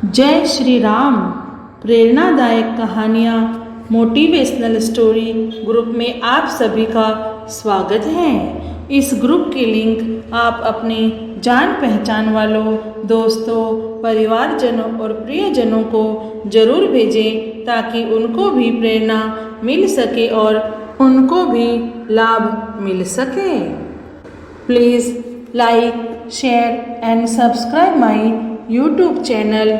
जय श्री राम। प्रेरणादायक कहानियाँ मोटिवेशनल स्टोरी ग्रुप में आप सभी का स्वागत है। इस ग्रुप की लिंक आप अपने जान पहचान वालों, दोस्तों, परिवारजनों और प्रियजनों को जरूर भेजें ताकि उनको भी प्रेरणा मिल सके और उनको भी लाभ मिल सके। Please like, share and subscribe my YouTube channel.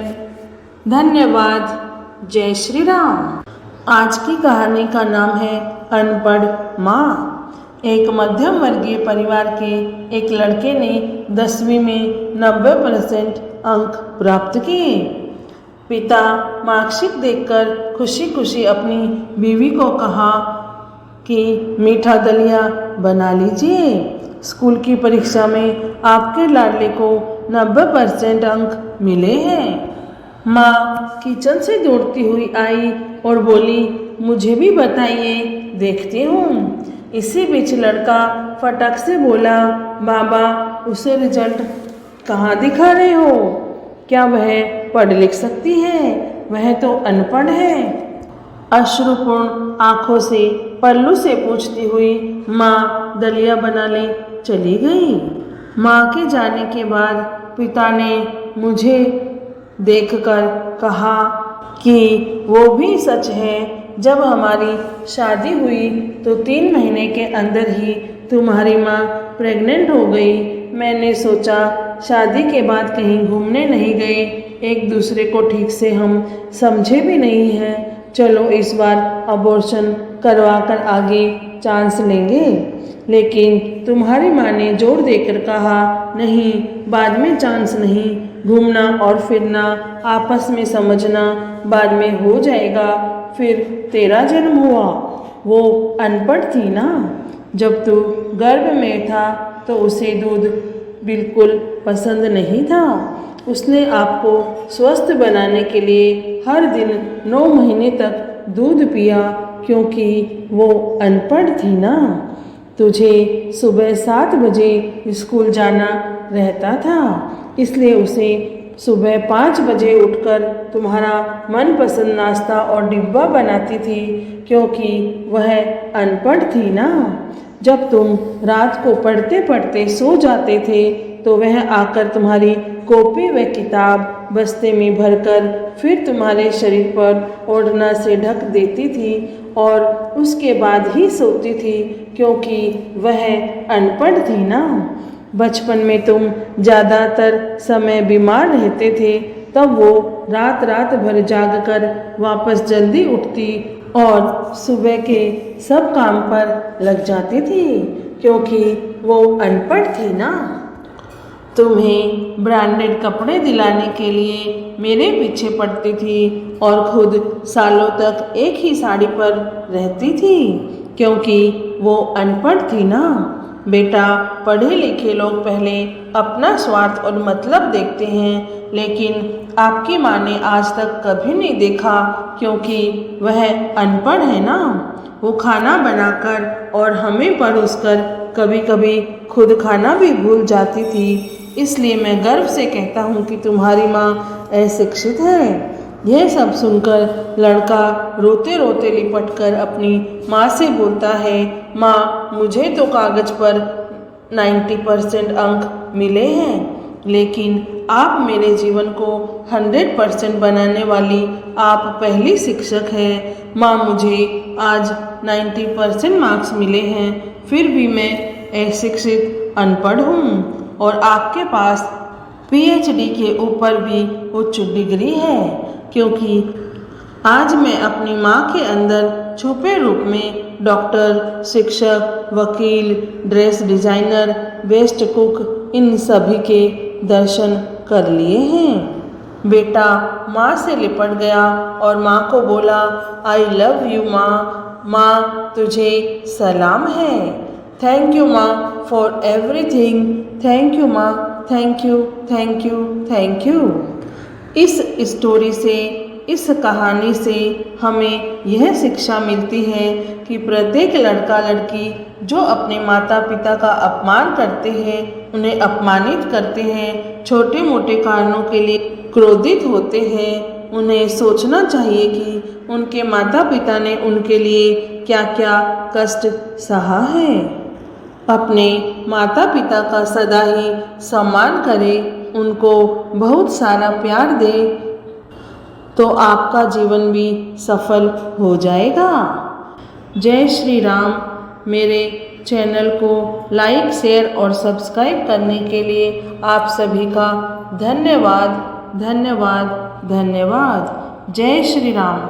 धन्यवाद। जय श्री राम। आज की कहानी का नाम है अनपढ़ माँ। एक मध्यम वर्गीय परिवार के एक लड़के ने 10वीं में 90% अंक प्राप्त किए। पिता मार्कशीट देखकर खुशी खुशी अपनी बीवी को कहा कि मीठा दलिया बना लीजिए। स्कूल की परीक्षा में आपके लाडले को 90% अंक मिले हैं। माँ किचन से दौड़ती हुई आई और बोली, मुझे भी बताइए, देखती हूँ। इसी बीच लड़का फटक से बोला, बाबा उसे रिजल्ट कहाँ दिखा रहे हो? क्या वह पढ़ लिख सकती है? वह तो अनपढ़ है। अश्रुपूर्ण आंखों से पल्लू से पूछती हुई माँ दलिया बनाने चली गई। माँ के जाने के बाद पिता ने मुझे देखकर कहा कि वो भी सच है। जब हमारी शादी हुई तो 3 महीने के अंदर ही तुम्हारी माँ प्रेग्नेंट हो गई। मैंने सोचा शादी के बाद कहीं घूमने नहीं गए, एक दूसरे को ठीक से हम समझे भी नहीं हैं। चलो इस बार अबॉर्शन करवा कर आगे चांस लेंगे। लेकिन तुम्हारी माँ ने जोर देकर कहा, नहीं, बाद में चांस नहीं। घूमना और फिरना, आपस में समझना बाद में हो जाएगा। फिर तेरा जन्म हुआ, वो अनपढ़ थी ना। जब तू गर्भ में था तो उसे दूध बिल्कुल पसंद नहीं था। उसने आपको स्वस्थ बनाने के लिए हर दिन 9 महीने तक दूध पिया, क्योंकि वो अनपढ़ थी ना। तुझे सुबह 7 बजे स्कूल जाना रहता था, इसलिए उसे सुबह 5 बजे उठकर तुम्हारा मनपसंद नाश्ता और डिब्बा बनाती थी, क्योंकि वह अनपढ़ थी ना। जब तुम रात को पढ़ते पढ़ते सो जाते थे तो वह आकर तुम्हारी कॉपी व किताब बस्ते में भरकर फिर तुम्हारे शरीर पर ओढ़ना से ढक देती थी और उसके बाद ही सोती थी, क्योंकि वह अनपढ़ थी ना। बचपन में तुम ज़्यादातर समय बीमार रहते थे, तब वो रात रात भर जाग कर वापस जल्दी उठती और सुबह के सब काम पर लग जाती थी, क्योंकि वो अनपढ़ थी ना। तुम्हें ब्रांडेड कपड़े दिलाने के लिए मेरे पीछे पड़ती थी और खुद सालों तक एक ही साड़ी पर रहती थी, क्योंकि वो अनपढ़ थी ना। बेटा, पढ़े लिखे लोग पहले अपना स्वार्थ और मतलब देखते हैं, लेकिन आपकी माँ ने आज तक कभी नहीं देखा, क्योंकि वह अनपढ़ है ना। वो खाना बनाकर और हमें परोसकर कभी कभी खुद खाना भी भूल जाती थी। इसलिए मैं गर्व से कहता हूँ कि तुम्हारी माँ अशिक्षित है। यह सब सुनकर लड़का रोते रोते लिपट कर अपनी माँ से बोलता है, माँ, मुझे तो कागज पर 90% अंक मिले हैं, लेकिन आप मेरे जीवन को 100% बनाने वाली आप पहली शिक्षक हैं। माँ, मुझे आज 90% मार्क्स मिले हैं, फिर भी मैं अशिक्षित अनपढ़ हूँ और आपके पास PhD के ऊपर भी उच्च डिग्री है, क्योंकि आज मैं अपनी माँ के अंदर छुपे रूप में डॉक्टर, शिक्षक, वकील, ड्रेस डिजाइनर, बेस्ट कुक, इन सभी के दर्शन कर लिए हैं। बेटा माँ से लिपट गया और माँ को बोला, आई लव यू माँ। माँ, तुझे सलाम है। थैंक यू माँ फॉर एवरीथिंग। थैंक यू माँ, thank you, thank you, thank you. इस स्टोरी से, इस कहानी से हमें यह शिक्षा मिलती है कि प्रत्येक लड़का लड़की जो अपने माता पिता का अपमान करते हैं, उन्हें अपमानित करते हैं, छोटे मोटे कारणों के लिए क्रोधित होते हैं, उन्हें सोचना चाहिए कि उनके माता पिता ने उनके लिए क्या क्या कष्ट सहा है। अपने माता पिता का सदा ही सम्मान करें, उनको बहुत सारा प्यार दें, तो आपका जीवन भी सफल हो जाएगा। जय श्री राम। मेरे चैनल को लाइक, शेयर और सब्सक्राइब करने के लिए आप सभी का धन्यवाद, धन्यवाद, धन्यवाद। जय श्री राम।